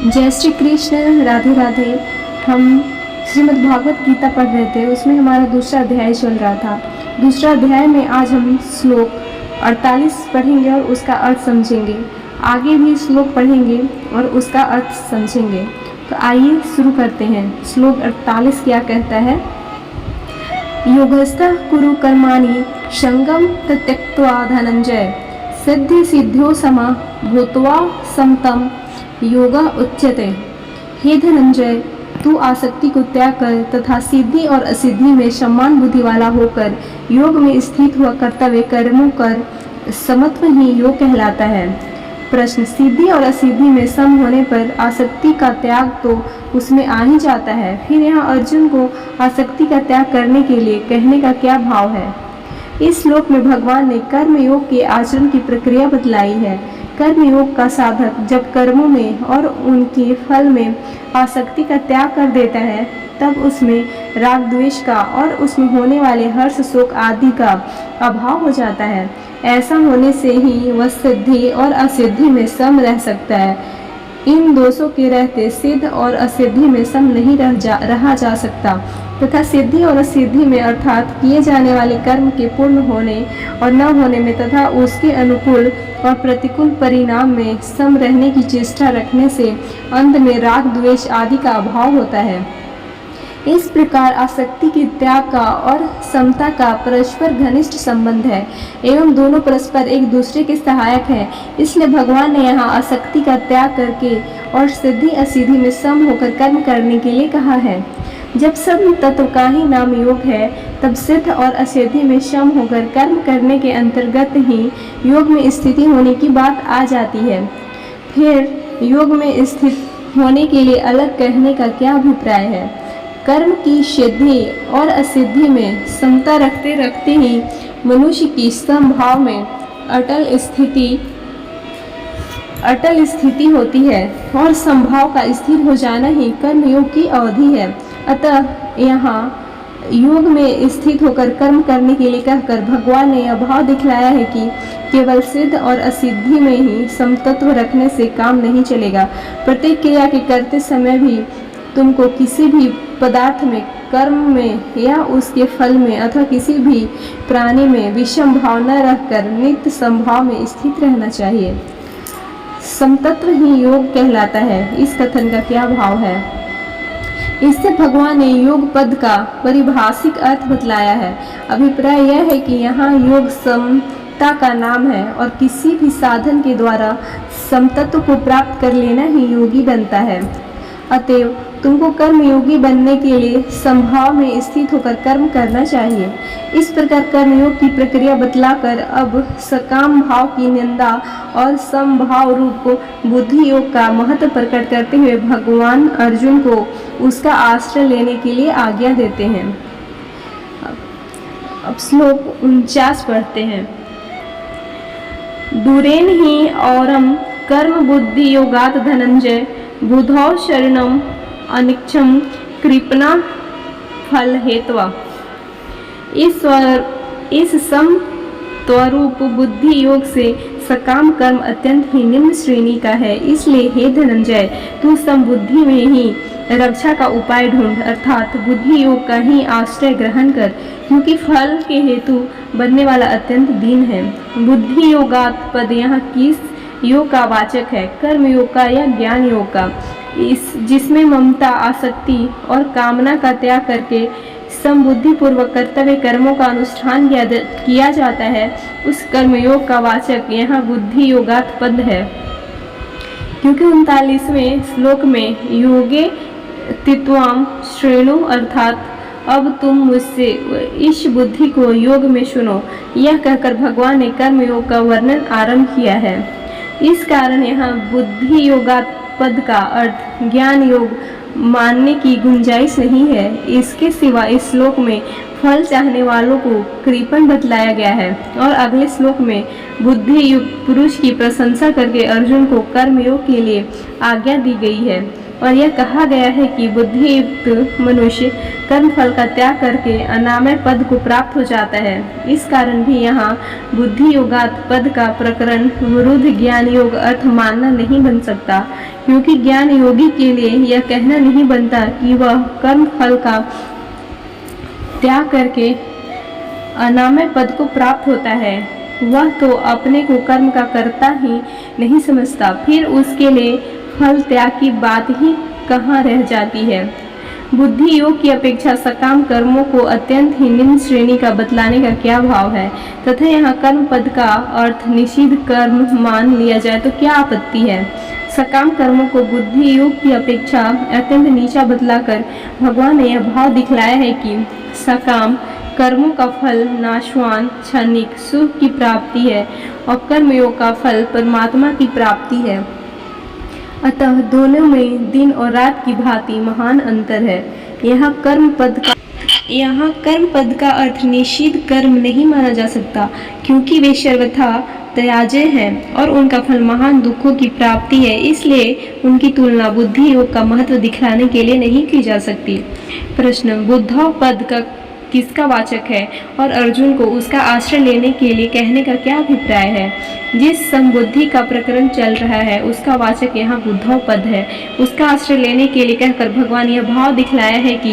जय श्री कृष्ण, राधे राधे। हम श्रीमद् भागवत गीता पढ़ रहे थे, उसमें हमारा दूसरा अध्याय चल रहा था। दूसरा अध्याय में आज हम श्लोक 48 पढ़ेंगे और उसका अर्थ समझेंगे। आगे भी श्लोक पढ़ेंगे और उसका अर्थ समझेंगे। तो आइए शुरू करते हैं। श्लोक 48 क्या कहता है? योगस्थः कुरु कर्माणि संगम त्यक्त्वा धनंजय सिद्धि सिद्ध्यो समा भूत्वा समतम योगा उच्यते। हे धनंजय, तू आसक्ति को त्याग कर तथा सिद्धि और असिद्धि में समान बुद्धि वाला होकर योग में स्थित हुआ कर्तव्य कर्मों कर समत्व ही योग कहलाता है। प्रश्न: सिद्धि और असिद्धि में सम होने पर आसक्ति का त्याग तो उसमें आ ही जाता है, फिर यहाँ अर्जुन को आसक्ति का त्याग करने के लिए कहने का क्या भाव है? इस श्लोक में भगवान ने कर्म योग के आचरण की प्रक्रिया बतलाई है। कर्म योग का साधक जब कर्मों में और उनके फल में आसक्ति का त्याग कर देता है, तब उसमें राग द्वेष का और उसमें होने वाले हर्ष शोक आदि का अभाव हो जाता है। ऐसा होने से ही वह सिद्धि और असिद्धि में सम रह सकता है। इन दोषों के रहते सिद्ध और असिद्धि में सम नहीं रहा जा सकता तथा सिद्धि और असिद्धि में अर्थात किए जाने वाले कर्म के पूर्ण होने और न होने में तथा उसके अनुकूल और प्रतिकूल परिणाम में सम रहने की चेष्टा रखने से अंत में राग द्वेष आदि का अभाव होता है। इस प्रकार आसक्ति के त्याग का और समता का परस्पर घनिष्ठ संबंध है एवं दोनों परस्पर एक दूसरे के सहायक हैं। इसलिए भगवान ने यहाँ आसक्ति का त्याग करके और सिद्धि असिद्धि में सम होकर कर्म करने के लिए कहा है। जब सब तत्व का ही नाम योग है, तब सिद्ध और असिद्धि में सम होकर कर्म करने के अंतर्गत ही योग में स्थिति होने की बात आ जाती है। फिर योग में स्थित होने के लिए अलग कहने का क्या अभिप्राय है? कर्म की सिद्धि और असिद्धि में समता रखते रखते ही मनुष्य की समभाव में अटल स्थिति होती है और समभाव का स्थिर हो जाना ही कर्म योग की अवधि है। अतः यहाँ योग में स्थित होकर कर्म करने के लिए कहकर भगवान ने यह भाव दिखलाया है कि केवल सिद्ध और असिद्धि में ही समतत्व रखने से काम नहीं चलेगा। प्रत्येक क्रिया के करते समय भी तुमको किसी भी पदार्थ में, कर्म में या उसके फल में अथवा किसी भी प्राणी में विषम भाव न रखकर नित्य समभाव में स्थित रहना चाहिए। समतत्व ही योग कहलाता है। इस कथन का क्या भाव है? इससे भगवान ने योग पद का परिभाषिक अर्थ बतलाया है। अभिप्राय यह है कि यहाँ योग समता का नाम है और किसी भी साधन के द्वारा समतत्व को प्राप्त कर लेना ही योगी बनता है। अतएव तुमको कर्म योगी बनने के लिए समभाव में स्थित होकर कर्म करना चाहिए। इस प्रकार कर्म योग की प्रक्रिया बतलाकर अब सकाम भाव की निंदा और समभाव रूप बुद्धि योग का महत्व प्रकट करते हुए भगवान अर्जुन को उसका आश्रय लेने के लिए आज्ञा देते हैं। अब श्लोक 49 पढ़ते हैं। दूरेन ही औरम कर्म बुद्धि योगात धनंजय बुधौ शरणम अनिक्षम कृपना फल हेत्वा। इस सम स्वरूप बुद्धि योग से सकाम कर्म अत्यंत ही निम्न श्रेणी का है। इसलिए हे धनंजय, तू समबुद्धि में ही रक्षा का उपाय ढूंढ अर्थात बुद्धि योग का ही आश्रय ग्रहण कर, क्योंकि फल के हेतु बनने वाला अत्यंत दीन है। बुद्धि योगात पद यहाँ किस योग का वाचक है? कर्म योग का या ज्ञान योग का? जिसमें ममता, आसक्ति और कामना का त्याग करके समबुद्धि पूर्वक कर्तव्य कर्मों का अनुष्ठान किया जाता है, उस कर्म योग का वाचक यहाँ बुद्धि योगात पद है। क्योंकि 39वें श्लोक में योगे तित्वाम श्रेणु अर्थात अब तुम मुझसे इस बुद्धि को योग में सुनो, यह कहकर भगवान ने कर्म योग का वर्णन आरंभ किया है। इस कारण यहाँ बुद्धि योगात पद का अर्थ ज्ञान योग मानने की गुंजाइश नहीं है। इसके सिवा इस श्लोक में फल चाहने वालों को कृपण बतलाया गया है। और अगले श्लोक में बुद्धि युक्त पुरुष की प्रशंसा करके अर्जुन को कर्मयोग के लिए आज्ञा दी गई है। और यह कहा गया है कि बुद्धि युक्त मनुष्य कर्म फल का त्याग करके अनामय पद को प्राप्त हो जाता है। इस कारण भी यहाँ बुद्धि योगात पद का प्रकरण विरुद्ध ज्ञान योग अर्थ मानना नहीं बन सकता, क्योंकि ज्ञान योगी के लिए यह कहना नहीं बनता कि वह कर्म फल का त्याग करके अनामय पद को प्राप्त होता है। वह तो अपने को कर्म का कर्ता ही नहीं समझता, फिर उसके लिए फल त्याग की बात ही कहाँ रह जाती है। बुद्धि योग की अपेक्षा सकाम कर्मों को अत्यंत ही निम्न श्रेणी का बतलाने का क्या भाव है, तथा यहाँ कर्म पद का अर्थ निषिद्ध कर्म मान लिया जाए तो क्या आपत्ति है। सकाम कर्मों को बुद्धि योग की अपेक्षा अत्यंत नीचा बतलाकर भगवान ने यह भाव दिखलाया है कि सकाम कर्मों का फल नाशवान क्षणिक सुख की प्राप्ति है और कर्मयोग का फल परमात्मा की प्राप्ति है। अतः दोनों में दिन और रात की भांति महान अंतर है। यहाँ कर्म पद का अर्थ निषिद्ध कर्म नहीं माना जा सकता, क्योंकि वे सर्वथा त्याज्य हैं और उनका फल महान दुखों की प्राप्ति है। इसलिए उनकी तुलना बुद्धि योग का महत्व दिखलाने के लिए नहीं की जा सकती। प्रश्न, बुद्धौ पद का किसका वाचक है और अर्जुन को उसका आश्रय लेने के लिए कहने का क्या अभिप्राय है। जिस समबुद्धि का प्रकरण चल रहा है उसका वाचक यहाँ बुद्धौ पद है। उसका आश्रय लेने के लिए कहकर भगवान यह भाव दिखलाया है कि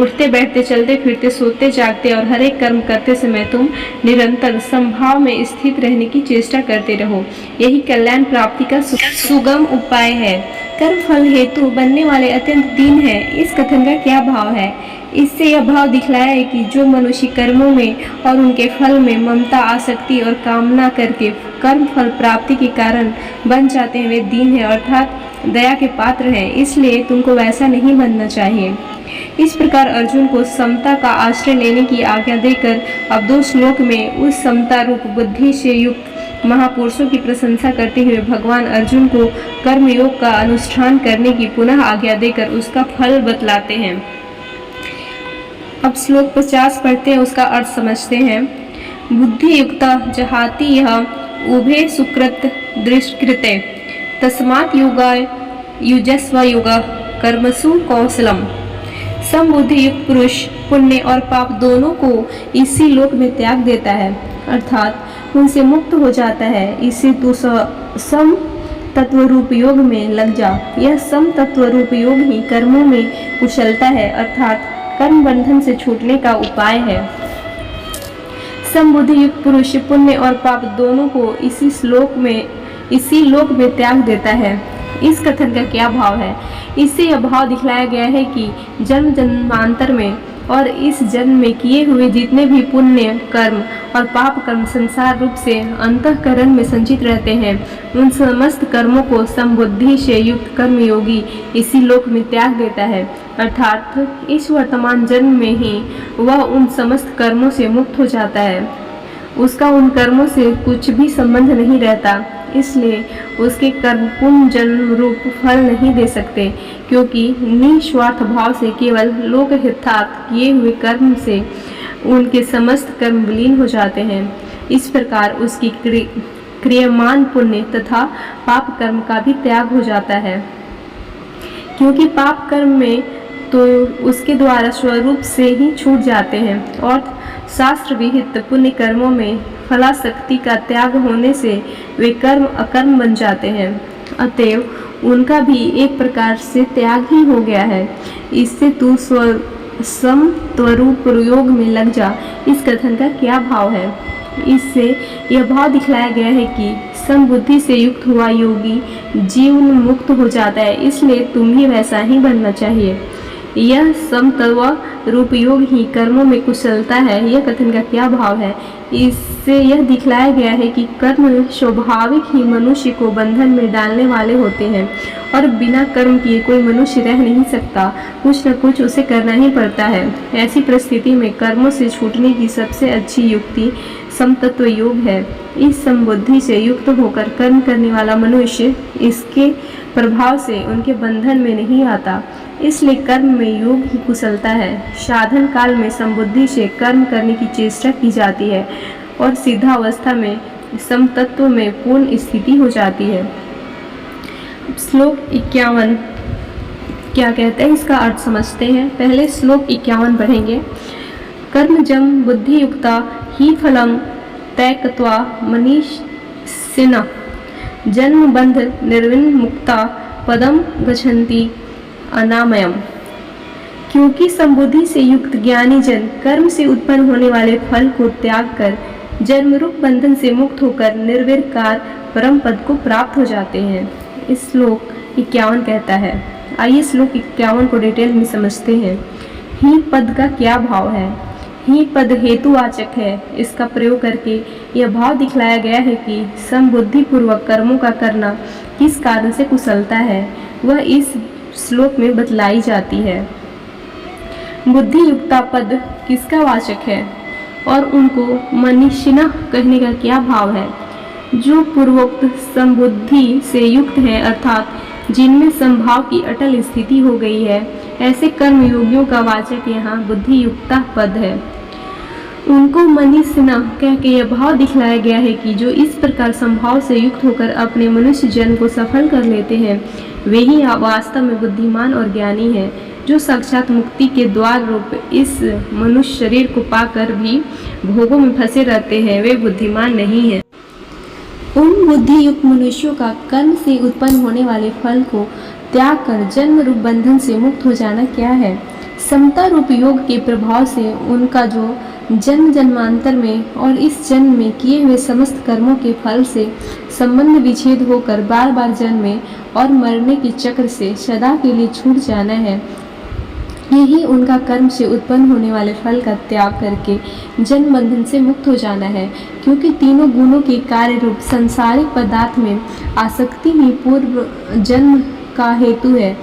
उठते बैठते चलते फिरते सोते जागते और हर एक कर्म करते समय तुम निरंतर समभाव में स्थित रहने की चेष्टा करते रहो। यही कल्याण प्राप्ति का सुगम उपाय है। कर्म फल हेतु बनने वाले अत्यंत दीन है, इस कथन का क्या भाव है। इससे यह भाव दिखलाया है कि जो मनुष्य कर्मों में और उनके फल में ममता आसक्ति और कामना करके कर्म फल प्राप्ति के कारण बन जाते हैं वे दीन है, अर्थात दया के पात्र हैं। इसलिए तुमको वैसा नहीं बनना चाहिए। इस प्रकार अर्जुन को समता का आश्रय लेने की आज्ञा देकर अब 2 श्लोक में उस समता रूप बुद्धि से युक्त महापुरुषों की प्रशंसा करते हुए भगवान अर्जुन को कर्मयोग का अनुष्ठान करने की पुनः आज्ञा देकर उसका फल बतलाते हैं। अब श्लोक 50 पढ़ते हैं, उसका अर्थ समझते हैं। बुद्धि युक्ता जहाति यह उभे सुकृत दृष्कृते तस्मात् योगाय युजस्व योगा कर्मसु कौशलम। समबुद्धि युक्त पुरुष पुण्य और पाप दोनों को इसी लोक में त्याग देता है, अर्थात उनसे मुक्त हो जाता है। इससे तू सम तत्व रूप योग में लग जा। यह सम तत्व रूप योग ही कर्मों में कुशलता है, अर्थात कर्म बंधन से छूटने का उपाय है। समबुद्धि युक्त पुरुष पुण्य और पाप दोनों को इसी लोक में त्याग देता है। इस कथन का क्या भाव है। इससे यह भाव दिखलाया गया है कि जन्म जन्मांतर में और इस जन्म में किए हुए जितने भी पुण्य कर्म और पाप कर्म संसार रूप से अंतःकरण में संचित रहते हैं, उन समस्त कर्मों को समबुद्धि से युक्त कर्मयोगी इसी लोक में त्याग देता है, अर्थात इस वर्तमान जन्म में ही वह उन समस्त कर्मों से मुक्त हो जाता है। उसका उन कर्मों से कुछ भी संबंध नहीं रहता, इसलिए उसके कर्म पुण्य जन्म रूप फल नहीं दे सकते, क्योंकि निस्वार्थ भाव से केवल लोक हितार्थ किए हुए कर्म से उनके समस्त कर्म विलीन हो जाते हैं। इस प्रकार उसकी क्रियमान पुण्य तथा पाप कर्म का भी त्याग हो जाता है, क्योंकि पाप कर्म में तो उसके द्वारा स्वरूप से ही छूट जाते हैं और शास्त्र विहित पुण्य कर्मों में फलाशक्ति का त्याग होने से वे कर्म अकर्म बन जाते हैं। अतएव उनका भी एक प्रकार से त्याग ही हो गया है। इससे तू सम त्वरूप योग में लग जा। इस कथन का क्या भाव है। इससे यह भाव दिखलाया गया है कि समबुद्धि से युक्त हुआ योगी जीवन मुक्त हो जाता है, इसलिए तुम भी वैसा ही बनना चाहिए। यह समत्व रूप योग ही कर्मों में कुशलता है। यह कथन का क्या भाव है। इससे यह दिखलाया गया है कि कर्म स्वाभाविक ही मनुष्य को बंधन में डालने वाले होते हैं और बिना कर्म किए कोई मनुष्य रह नहीं सकता, कुछ न कुछ उसे करना ही पड़ता है। ऐसी परिस्थिति में कर्मों से छूटने की सबसे अच्छी युक्ति समतत्व योग है। इस समबुद्धि से युक्त होकर कर्म करने वाला मनुष्य इसके प्रभाव से उनके बंधन में नहीं आता। इसलिए कर्म में योग ही कुशलता है। साधन काल में समबुद्धि से कर्म करने की चेष्टा की जाती है और सिद्धावस्था में समतत्व में पूर्ण स्थिति हो जाती है। श्लोक 51 क्या कहते हैं, इसका अर्थ समझते हैं। पहले श्लोक 51 पढ़ेंगे। कर्मजं बुद्धियुक्ता हि फलं त्यक्त्वा मनीषिणः जन्मबंध निर्विन्मुक्ता पदम गच्छन्ति अनामयम्। क्योंकि समबुद्धि से युक्त ज्ञानी जन कर्म से उत्पन्न होने वाले फल को त्याग कर जन्मरूप बंधन से मुक्त होकर निर्विकार परम पद को प्राप्त हो जाते हैं। इस श्लोक 51 कहता है। आइए श्लोक 51 को डिटेल में समझते हैं। ही पद का क्या भाव है? ही पद हेतुवाचक है। इसका प्रयोग करके यह भाव दिखलाया गया है कि समबुद्धि पूर्वक कर्मों का करना किस कारण से कुशलता है, वह इस श्लोक में बतलाई जाती है। बुद्धि युक्ता पद किसका वाचक है और उनको मनीषिणः कहने का क्या भाव है? जो पूर्वोक्त समबुद्धि से युक्त है, अर्थात जिनमें समभाव की अटल स्थिति हो गई है, ऐसे कर्म योगियों का वाचक यहाँ बुद्धि युक्ता पद है। उनको मनीषिणः कह के यह भाव दिखलाया गया है कि जो इस प्रकार संभाव से युक्त होकर अपने मनुष्य जन्म को सफल कर लेते हैं, वे ही वास्तव में बुद्धिमान और ज्ञानी हैं। जो साक्षात मुक्ति के द्वार रूप इस मनुष्य शरीर को पाकर भी भोगों में फंसे रहते हैं, वे बुद्धिमान नहीं हैं। उन बुद्धि युक्त मनुष्यों का कर्म से उत्पन्न होने वाले फल को त्याग कर जन्म रूप बंधन से मुक्त हो जाना क्या है? समता रूप योग के प्रभाव से उनका जो जन्म जन्मांतर में और इस जन्म में किए हुए समस्त कर्मों के फल से संबंध विच्छेद होकर बार बार जन्मे और मरने के चक्र से सदा के लिए छूट जाना है, यही उनका कर्म से उत्पन्न होने वाले फल का त्याग करके जन्म बंधन से मुक्त हो जाना है। क्योंकि तीनों गुणों के कार्य रूप संसारिक पदार्थ में आसक्ति ही पूर्व जन्म का हेतु है,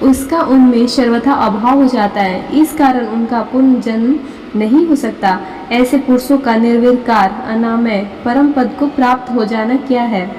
उसका उनमें सर्वथा अभाव हो जाता है। इस कारण उनका पुनः जन्म नहीं हो सकता। ऐसे पुरुषों का निर्विकार अनामय परम पद को प्राप्त हो जाना क्या है?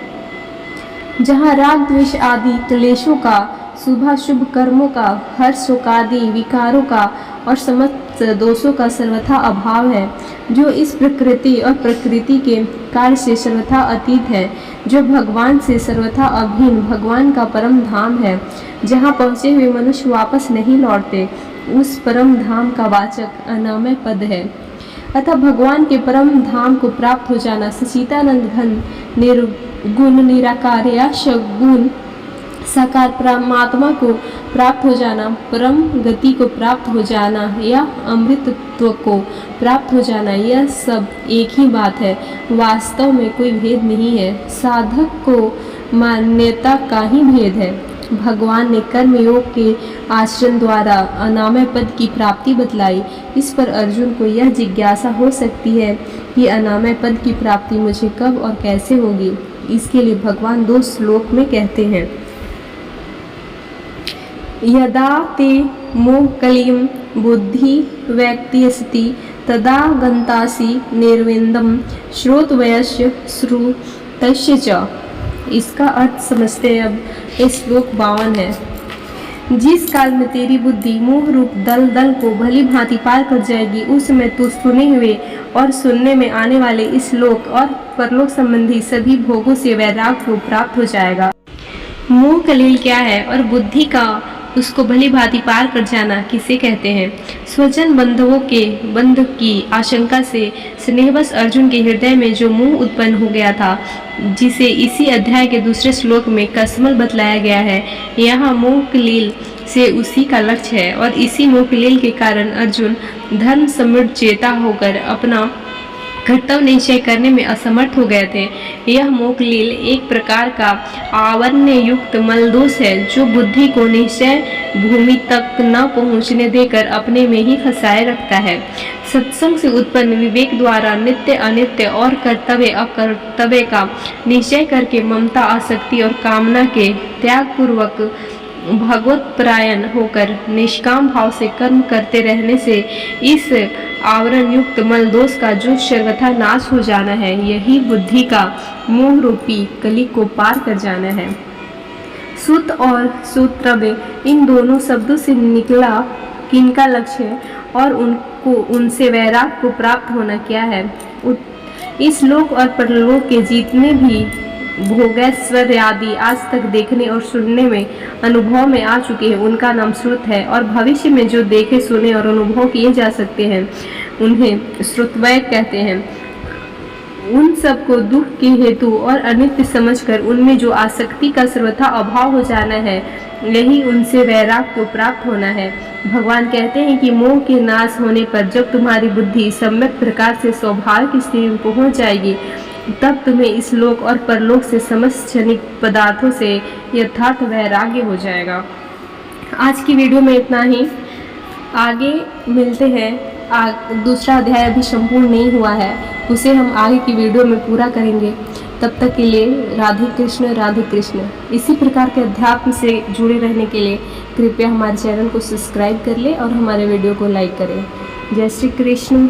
जहाँ राग द्वेष आदि क्लेशों का, शुभाशुभ कर्मों का, हर्ष शोकादि विकारों का और समस्त दोषों का सर्वथा अभाव है, जो इस प्रकृति और प्रकृति के कार्य से सर्वथा अतीत है, जो भगवान से सर्वथा अभिन्न भगवान का परम धाम है, जहाँ पहुँचे हुए मनुष्य वापस नहीं लौटते, उस परम धाम का वाचक अनामय पद है। अतः भगवान के परम धाम को प्राप्त हो जाना, सच्चिदानंद घन निर्गुण निराकार या सगुण साकार परमात्मा को प्राप्त हो जाना, परम गति को प्राप्त हो जाना या अमृतत्व को प्राप्त हो जाना, यह सब एक ही बात है। वास्तव में कोई भेद नहीं है, साधक को मान्यता का ही भेद है। भगवान ने कर्म योग के आचरण द्वारा अनामय पद की प्राप्ति बतलाई। इस पर अर्जुन को यह जिज्ञासा हो सकती है कि अनामय पद की प्राप्ति मुझे कब और कैसे होगी। इसके लिए भगवान 2 श्लोक में कहते हैं। यदा ते मोह कलिम बुद्धि व्यक्तियस्ति तदा गंतासि निर्विन्दम श्रोतवयस्य श्रुतस्य च। इसका अर्थ समझते हैं। अब इस श्लोक 52 है। जिस काल में तेरी बुद्धि मोह रूप दल दल को भली भांति पार कर जाएगी, उस समय तू सुने हुए और सुनने में आने वाले इस लोक और परलोक संबंधी सभी भोगों से वैराग्य को प्राप्त हो जाएगा। मोह कलील क्या है और बुद्धि का उसको भली भांति पार कर जाना किसे कहते हैं? स्वजन बंधुओं के बंध की आशंका से स्नेहवश अर्जुन के हृदय में जो मोह उत्पन्न हो गया था, जिसे इसी अध्याय के दूसरे श्लोक में कसमल बतलाया गया है, यहाँ मोह कलील से उसी का लक्ष्य है और इसी मोह कलील के कारण अर्जुन धर्म समृद्ध चेता होकर अपना कर्तव्य निश्चय करने में असमर्थ हो गए थे। यह मोकलील एक प्रकार का आवरण युक्त मलदोष है, जो बुद्धि को निश्चय भूमि तक न पहुँचने देकर अपने में ही फंसाए रखता है। सत्संग से उत्पन्न विवेक द्वारा नित्य अनित्य और कर्तव्य अकर्तव्य का निश्चय करके ममता आसक्ति और कामना के त्याग पूर्वक भगवत परायण होकर निष्काम भाव से कर्म करते रहने से इस आवरण युक्त मल दोष का जो सर्वथा नाश हो जाना है, यही बुद्धि का मोह रूपी कली को पार कर जाना है। श्रुत और श्रोत्रव्य इन दोनों शब्दों से निकला किनका लक्ष्य है और उनको उनसे वैराग्य को प्राप्त होना क्या है। इस लोक और परलोक के जितने भी भोगैश्वर्य आदि आज तक देखने और सुनने में अनुभव में आ चुके हैं उनका नाम श्रुत है, और भविष्य में जो देखे सुने और अनुभव किए जा सकते हैं उन्हें श्रुतवय कहते हैं। उन सब को दुख के हेतु और अनित्य समझकर उनमें जो आसक्ति का सर्वथा अभाव हो जाना है, यही उनसे वैराग्य को प्राप्त होना है। भगवान कहते हैं कि मोह के नाश होने पर जब तुम्हारी बुद्धि सम्यक प्रकार से स्वाभाविक स्थिति में पहुंच जाएगी, तब तुम्हें इस लोक और परलोक से समस्त क्षणिक पदार्थों से यथार्थ वैराग्य हो जाएगा। आज की वीडियो में इतना ही, आगे मिलते हैं। दूसरा अध्याय अभी संपूर्ण नहीं हुआ है, उसे हम आगे की वीडियो में पूरा करेंगे। तब तक के लिए राधे कृष्ण राधे कृष्ण। इसी प्रकार के अध्यात्म से जुड़े रहने के लिए कृपया हमारे चैनल को सब्सक्राइब कर लें और हमारे वीडियो को लाइक करें। जय श्री कृष्ण।